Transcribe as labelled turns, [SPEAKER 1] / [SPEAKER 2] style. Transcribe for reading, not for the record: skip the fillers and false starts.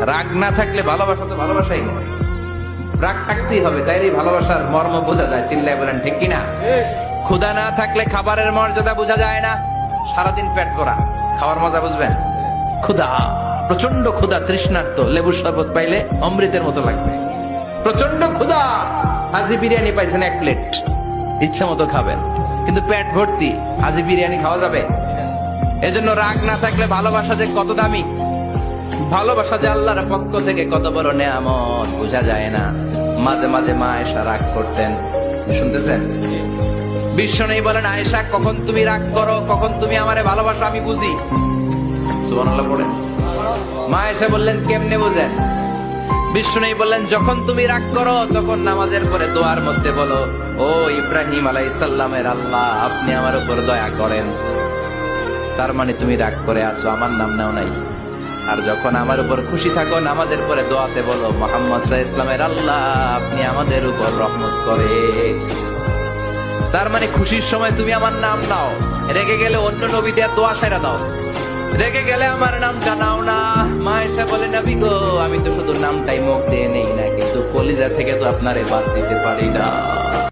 [SPEAKER 1] রাগ না থাকলে ভালোবাসা তো ভালোবাসাই না, রাগ থাকতেই হবে, তাই এই ভালোবাসার মর্ম বোঝা যায়। চিল্লায় বলেন ঠিক কিনা? ক্ষুধা না থাকলে খাবারের মর্যাদা বোঝা যায় না। সারাদিন পেট ভরা, খাওয়ার মজা বুঝবেন? ক্ষুধা, প্রচন্ড ক্ষুধা, তৃষ্ণার্ত, লেবুর শরবত পাইলে অমৃতের মতো লাগবে। প্রচন্ড ক্ষুধা, হাজি বিরিয়ানি পাইছেন 1 প্লেট, ইচ্ছা মতো খাবেন, কিন্তু পেট ভর্তি, হাজি বিরিয়ানি খাওয়া যাবে? এজন্য রাগ না থাকলে ভালোবাসা যে কত দামি, ভালোবাসা যে আল্লাহর পক্ষ থেকে কত বড় নেয়ামত বোঝা যায় না। মাঝে মাঝে মা আয়েশা রাগ করতেন, শুনতেছেন? বিশ্বনবী বলেন, আয়েশা কখন তুমি রাগ করো, কখন তুমি আমারে ভালোবাসো আমি বুঝি। সুবহানাল্লাহ পড়েন। মা আয়েশা বললেন, কেমনে বুঝেন? বিশ্বনবী বললেন, যখন তুমি রাগ করো তখন নামাজের পরে দোয়ার মধ্যে বলো, ও ইব্রাহিম আলাইহিস সালামের আল্লাহ, আপনি আমার উপর দয়া করেন। তার মানে তুমি রাগ করে আছো, আমার নাম নাও নাই। আর যখন আমার উপর খুশি থাকো নামাজের পরে দোয়াতে বলো, মুহাম্মদ সাল্লাল্লাহু আলাইহি ওয়াসাল্লামের আল্লাহ, আপনি আমাদের উপর রহমত করে। তার মানে খুশির সময় তুমি আমার নাম নাও, রেগে গেলে অন্য নবী দিয়ে দোয়া সাইরা দাও, রেগে গেলে আমার নামটা নাও না। মা এসে বলে, নবী গো, আমি তো শুধু নামটাই মুখ দিয়ে নেই না, কিন্তু কলিজা থেকে তো আপনারে বাদ দিতে পারি না।